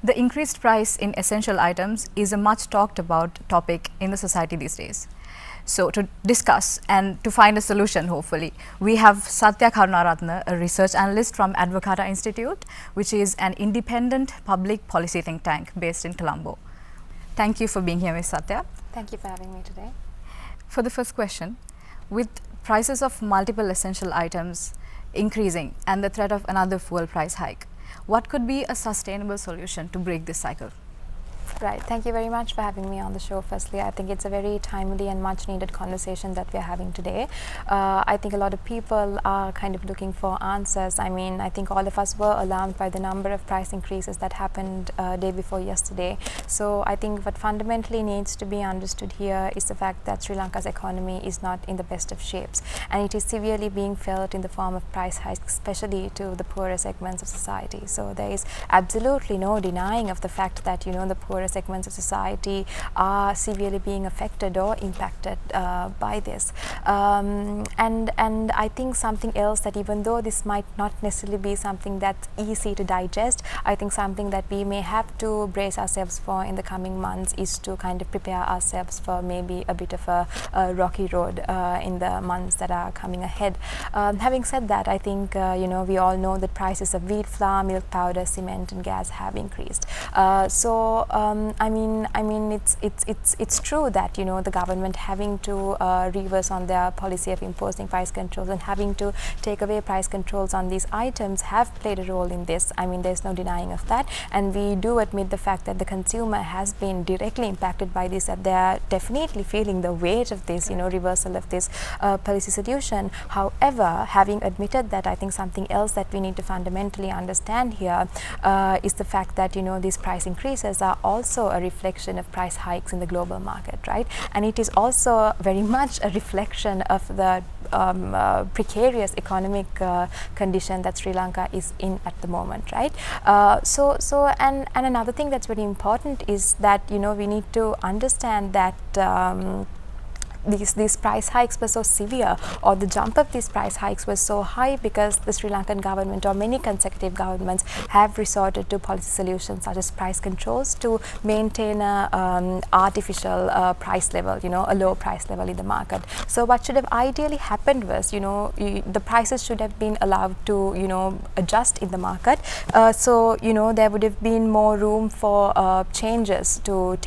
The increased price in essential items is a much talked about topic in the society these days. So to discuss and to find a solution, hopefully, we have Satya Karunaratne, a research analyst from Advocata Institute, which is an independent public policy think tank based in Colombo. Thank you for being here, Ms. Satya. Thank you for having me today. For the first question, with prices of multiple essential items increasing and the threat of another fuel price hike, what could be a sustainable solution to break this cycle? Right. Thank you very much for having me on the show. Firstly, I think it's a very timely and much needed conversation that we're having today. I think a lot of people are kind of looking for answers. I mean, I think all of us were alarmed by the number of price increases that happened day before yesterday. So I think what fundamentally needs to be understood here is the fact that Sri Lanka's economy is not in the best of shapes, and it is severely being felt in the form of price hikes, especially to the poorer segments of society. So there is absolutely no denying of the fact that, you know, the poorer segments of society are severely being affected or impacted by this. And I think something else, that even though this might not necessarily be something that's easy to digest, I think something that we may have to brace ourselves for in the coming months is to kind of prepare ourselves for maybe a bit of a rocky road in the months that are coming ahead. Having said that, I think you know, we all know that prices of wheat flour, milk powder, cement and gas have increased. I mean, it's true that, you know, the government having to reverse on their policy of imposing price controls and having to take away price controls on these items have played a role in this. I mean, there's no denying of that, and we do admit the fact that the consumer has been directly impacted by this, that they are definitely feeling the weight of this, you know, reversal of this policy solution. However, having admitted that, I think something else that we need to fundamentally understand here is the fact that, you know, these price increases are also a reflection of price hikes in the global market, right? And it is also very much a reflection of the precarious economic condition that Sri Lanka is in at the moment, right? And another thing that's very important is that, you know, we need to understand that these price hikes were so severe, or the jump of these price hikes was so high, because the Sri Lankan government, or many consecutive governments, have resorted to policy solutions such as price controls to maintain a artificial price level, you know, a low price level in the market. So what should have ideally happened was, you know, the prices should have been allowed to, you know, adjust in the market. So, you know, there would have been more room for changes to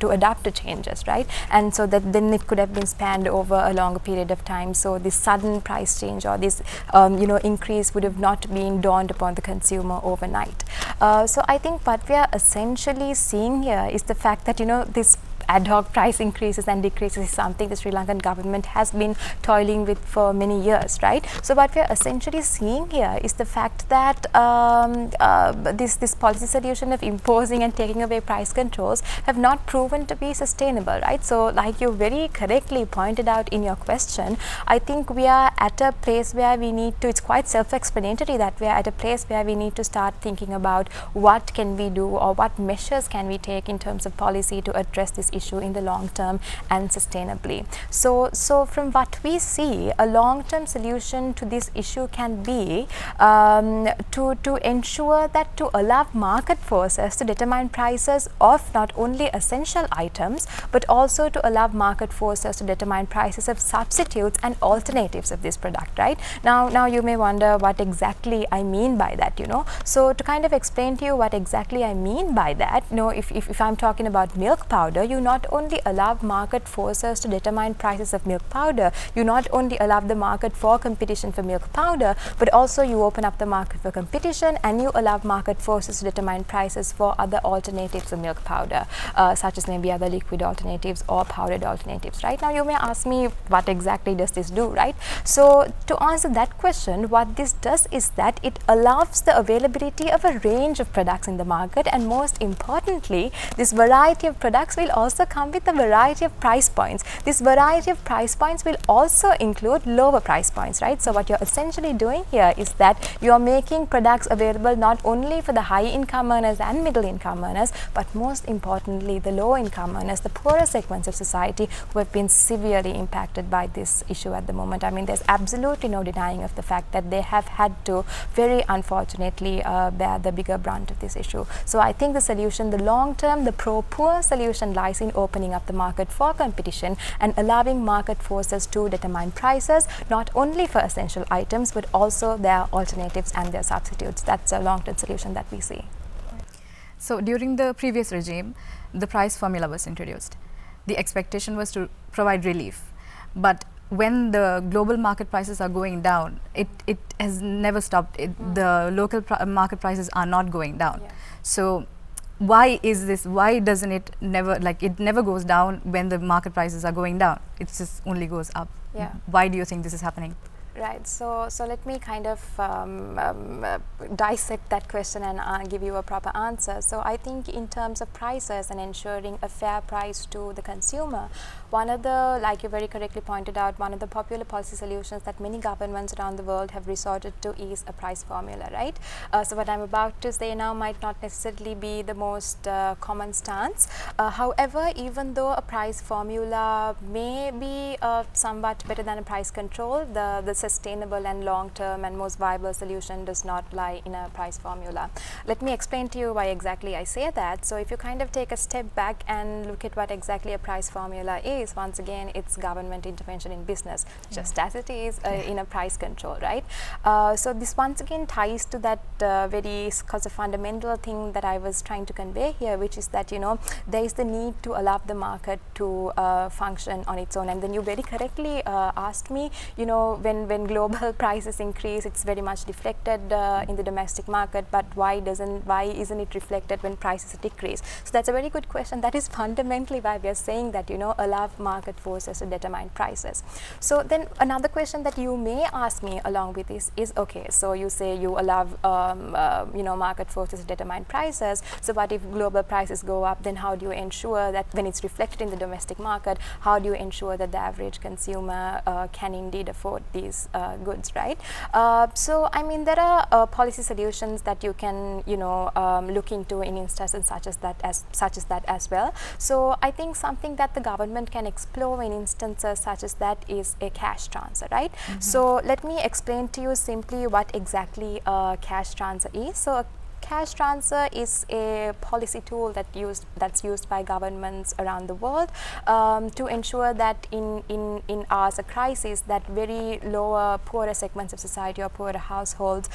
adapt to changes, right? And so that then it could have been spanned over a longer period of time. So this sudden price change, or this you know, increase would have not been dawned upon the consumer overnight. So I think what we are essentially seeing here is the fact that, you know, this ad hoc price increases and decreases is something the Sri Lankan government has been toiling with for many years, right? So what we are essentially seeing here is the fact that this policy solution of imposing and taking away price controls have not proven to be sustainable, right? So like you very correctly pointed out in your question, I think we are at a place where we need to, it's quite self-explanatory that we are at a place where we need to start thinking about what can we do, or what measures can we take in terms of policy to address this issue in the long term and sustainably. So from what we see, a long-term solution to this issue can be to ensure that to allow market forces to determine prices of not only essential items, but also to allow market forces to determine prices of substitutes and alternatives of this product, right? Now you may wonder what exactly I mean by that, you know. So to kind of explain to you what exactly I mean by that, you know, if I'm talking about milk powder, you not only allow market forces to determine prices of milk powder, you not only allow the market for competition for milk powder, but also you open up the market for competition, and you allow market forces to determine prices for other alternatives of milk powder, such as maybe other liquid alternatives or powdered alternatives, right? Now you may ask me, what exactly does this do, right? So to answer that question, what this does is that it allows the availability of a range of products in the market, and most importantly, this variety of products will also also come with a variety of price points. This variety of price points will also include lower price points, right? So what you're essentially doing here is that you're making products available not only for the high income earners and middle income earners, but most importantly the low income earners, the poorer segments of society who have been severely impacted by this issue at the moment. I mean, there's absolutely no denying of the fact that they have had to very unfortunately bear the bigger brunt of this issue. So I think the solution, the long term, the pro-poor solution lies in opening up the market for competition and allowing market forces to determine prices, not only for essential items, but also their alternatives and their substitutes. That's a long-term solution that we see. So during the previous regime, the price formula was introduced. The expectation was to provide relief. But when the global market prices are going down, it has never stopped. The local market prices are not going down. Yeah. So why is this? Why doesn't it never, like, it never goes down when the market prices are going down? It just only goes up. Yeah. Why do you think this is happening? Right. So let me kind of dissect that question and give you a proper answer. So I think in terms of prices and ensuring a fair price to the consumer, one of the, like you very correctly pointed out, one of the popular policy solutions that many governments around the world have resorted to is a price formula, right? So what I'm about to say now might not necessarily be the most common stance. However, even though a price formula may be somewhat better than a price control, the sustainable and long-term and most viable solution does not lie in a price formula. Let me explain to you why exactly I say that. So if you kind of take a step back and look at what exactly a price formula is, once again, it's government intervention in business, just as it is in a price control, right? So this once again ties to that very fundamental thing that I was trying to convey here, which is that, you know, there is the need to allow the market to function on its own. And then you very correctly asked me, you know, when global prices increase, it's very much reflected in the domestic market, but why isn't it reflected when prices decrease? So that's a very good question. That is fundamentally why we are saying that, you know, allow market forces to determine prices. So then another question that you may ask me along with this is, okay, so you say you allow you know, market forces to determine prices, so what if global prices go up? Then how do you ensure that when it's reflected in the domestic market, how do you ensure that the average consumer can indeed afford these goods, right? So I mean, there are policy solutions that you can, you know, look into in instances such as that as well. So I think something that the government can explore in instances such as that is a cash transfer, right? So let me explain to you simply what exactly a cash transfer is. So a cash transfer is a policy tool that's used by governments around the world to ensure that in hours of crisis, that very lower, poorer segments of society or poorer households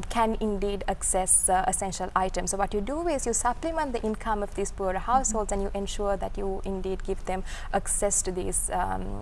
can indeed access essential items. So what you do is you supplement the income of these poorer households and you ensure that you indeed give them access to these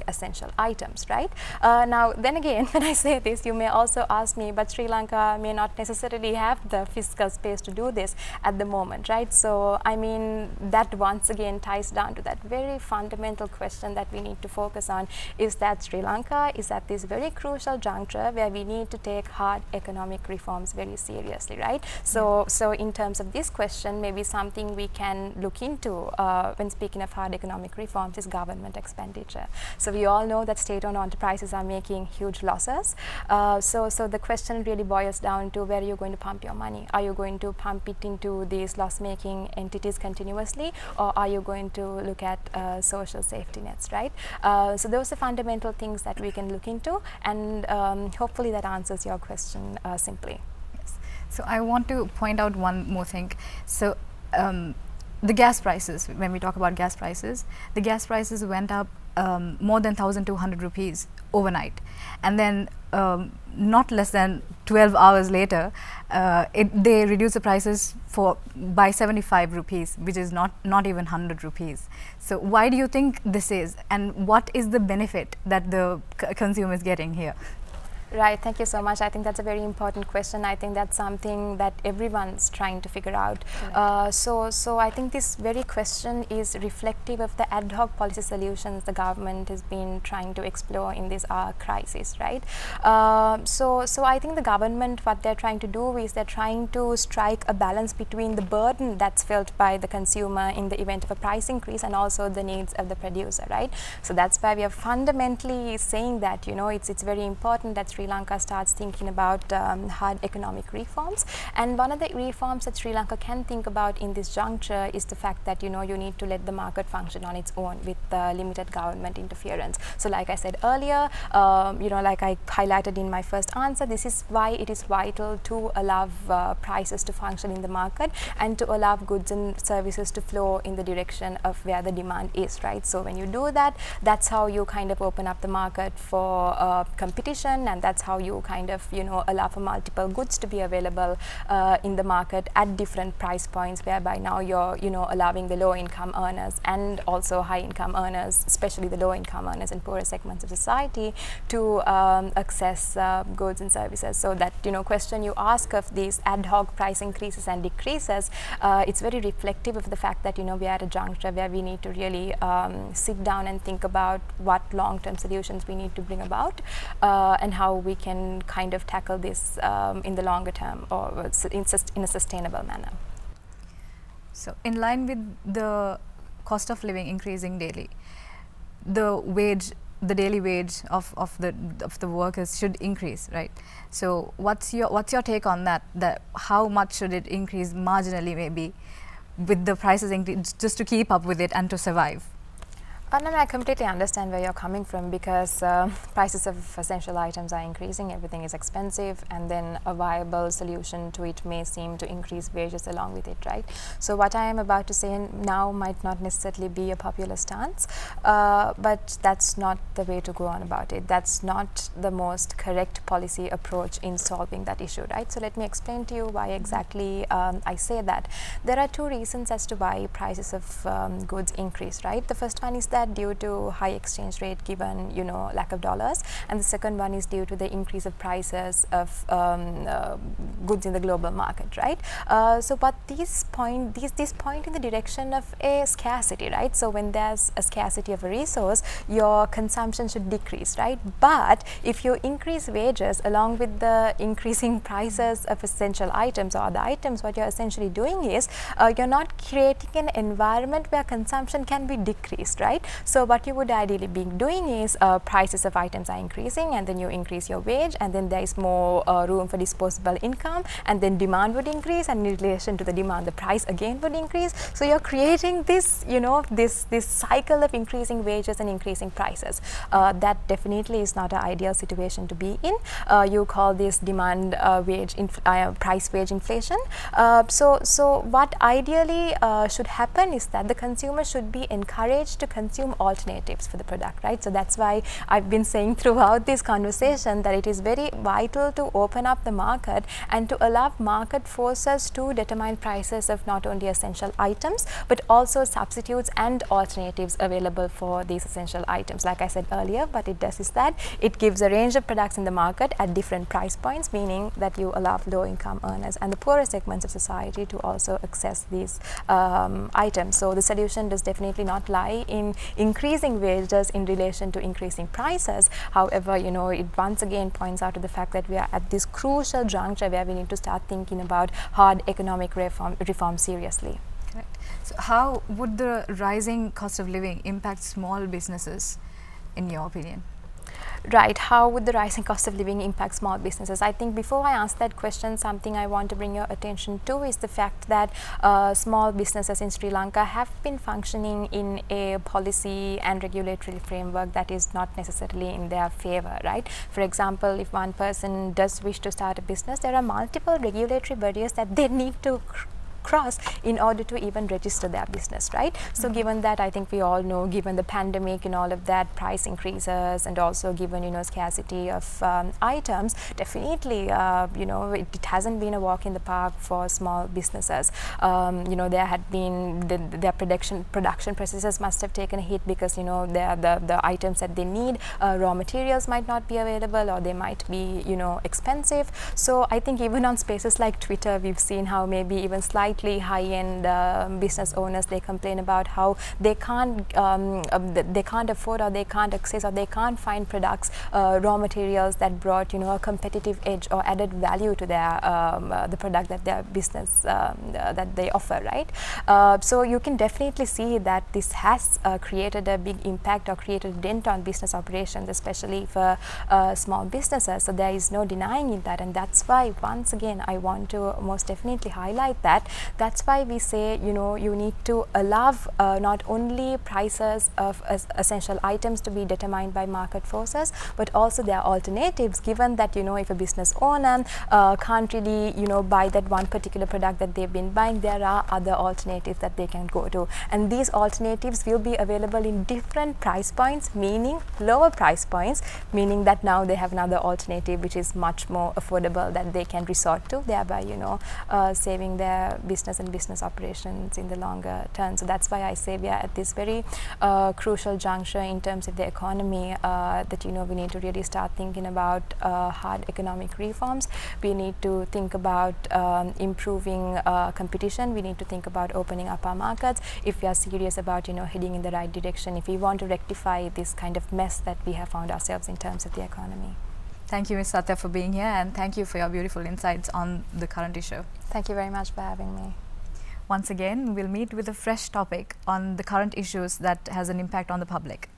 essential items, right? Now, then again, when I say this, you may also ask me, but Sri Lanka may not necessarily have the fiscal space to do this at the moment, right? So I mean, that once again ties down to that very fundamental question that we need to focus on, is that Sri Lanka is at this very crucial juncture where we need to take hard economic reforms very seriously, right? So in terms of this question, maybe something we can look into when speaking of hard economic reforms is government expenditure. So we all know that state-owned enterprises are making huge losses. So the question really boils down to, where are you going to pump your money? Are you going to pump it into these loss-making entities continuously, or are you going to look at social safety nets, right? So those are fundamental things that we can look into, and hopefully that answers your question simply. Yes. So I want to point out one more thing. So the gas prices, when we talk about gas prices, the gas prices went up more than 1,200 rupees overnight, and then not less than 12 hours later, they reduced the prices by 75 rupees, which is not even 100 rupees. So why do you think this is, and what is the benefit that the consumer is getting here? Right, thank you so much. I think that's a very important question. I think that's something that everyone's trying to figure out. So I think this very question is reflective of the ad hoc policy solutions the government has been trying to explore in this crisis, right? So I think the government, what they're trying to do is they're trying to strike a balance between the burden that's felt by the consumer in the event of a price increase and also the needs of the producer, right? So that's why we are fundamentally saying that, you know, it's very important that Sri Lanka starts thinking about hard economic reforms. And one of the reforms that Sri Lanka can think about in this juncture is the fact that, you know, you need to let the market function on its own with limited government interference. So like I said earlier, you know, like I highlighted in my first answer, this is why it is vital to allow prices to function in the market and to allow goods and services to flow in the direction of where the demand is, right? So when you do that, that's how you kind of open up the market for competition, and that's how you kind of, you know, allow for multiple goods to be available in the market at different price points, whereby now you're, you know, allowing the low income earners and also high income earners, especially the low income earners and poorer segments of society, to access goods and services. So that, you know, question you ask of these ad hoc price increases and decreases, it's very reflective of the fact that, you know, we are at a juncture where we need to really sit down and think about what long-term solutions we need to bring about and how we can kind of tackle this in the longer term or in a sustainable manner. So in line with the cost of living increasing daily, the daily wage of the workers should increase, right? So what's your take on that? That how much should it increase marginally, maybe, with the prices increase, just to keep up with it and to survive? No, I completely understand where you're coming from, because prices of essential items are increasing, everything is expensive, and then a viable solution to it may seem to increase wages along with it, right? So what I am about to say now might not necessarily be a popular stance, but that's not the way to go on about it. That's not the most correct policy approach in solving that issue, right? So let me explain to you why exactly I say that. There are two reasons as to why prices of goods increase, right? The first one is that due to high exchange rate given, you know, lack of dollars, and the second one is due to the increase of prices of goods in the global market, right? So but these point in the direction of a scarcity, right? So when there's a scarcity of a resource, your consumption should decrease, right? But if you increase wages along with the increasing prices of essential items or other items, what you're essentially doing is you're not creating an environment where consumption can be decreased, right? So what you would ideally be doing is prices of items are increasing, and then you increase your wage, and then there is more room for disposable income, and then demand would increase, and in relation to the demand, the price again would increase. So you're creating this, you know, this cycle of increasing wages and increasing prices. That definitely is not an ideal situation to be in. You call this demand price wage inflation. So what ideally should happen is that the consumer should be encouraged to consume alternatives for the product, right? So that's why I've been saying throughout this conversation that it is very vital to open up the market and to allow market forces to determine prices of not only essential items but also substitutes and alternatives available for these essential items. Like I said earlier, what it does is that it gives a range of products in the market at different price points, meaning that you allow low income earners and the poorer segments of society to also access these items. So the solution does definitely not lie in increasing wages in relation to increasing prices. However, you know, it once again points out to the fact that we are at this crucial juncture where we need to start thinking about hard economic reform seriously. Correct. So how would the rising cost of living impact small businesses, in your opinion? Right, how would the rising cost of living impact small businesses? I think before I ask that question, something I want to bring your attention to is the fact that small businesses in Sri Lanka have been functioning in a policy and regulatory framework that is not necessarily in their favor, right? For example, if one person does wish to start a business, there are multiple regulatory barriers that they need to cross in order to even register their business, right? So given that, I think we all know, given the pandemic and all of that, price increases, and also given, you know, scarcity of items, definitely, you know, it hasn't been a walk in the park for small businesses. You know, there had been their production processes must have taken a hit because, you know, the items that they need, raw materials might not be available, or they might be, you know, expensive. So I think even on spaces like Twitter, we've seen how maybe even slightly high-end business owners, they complain about how they can't afford, or they can't access, or they can't find products, raw materials that brought, you know, a competitive edge or added value to their the product that their business that they offer, right? So you can definitely see that this has created a big impact or created a dent on business operations, especially for small businesses. So there is no denying that, and that's why, once again, I want to most definitely highlight that. That's why we say, you know, you need to allow not only prices of essential items to be determined by market forces, but also their alternatives, given that, you know, if a business owner can't really, you know, buy that one particular product that they've been buying, there are other alternatives that they can go to, and these alternatives will be available in different price points, meaning lower price points, meaning that now they have another alternative which is much more affordable that they can resort to, thereby, you know, saving their business and business operations in the longer term. So that's why I say we are at this very crucial juncture in terms of the economy, that, you know, we need to really start thinking about hard economic reforms. We need to think about improving competition. We need to think about opening up our markets if we are serious about, you know, heading in the right direction, if we want to rectify this kind of mess that we have found ourselves in terms of the economy. Thank you, Ms. Satya, for being here, and thank you for your beautiful insights on the current issue. Thank you very much for having me. Once again, we'll meet with a fresh topic on the current issues that has an impact on the public.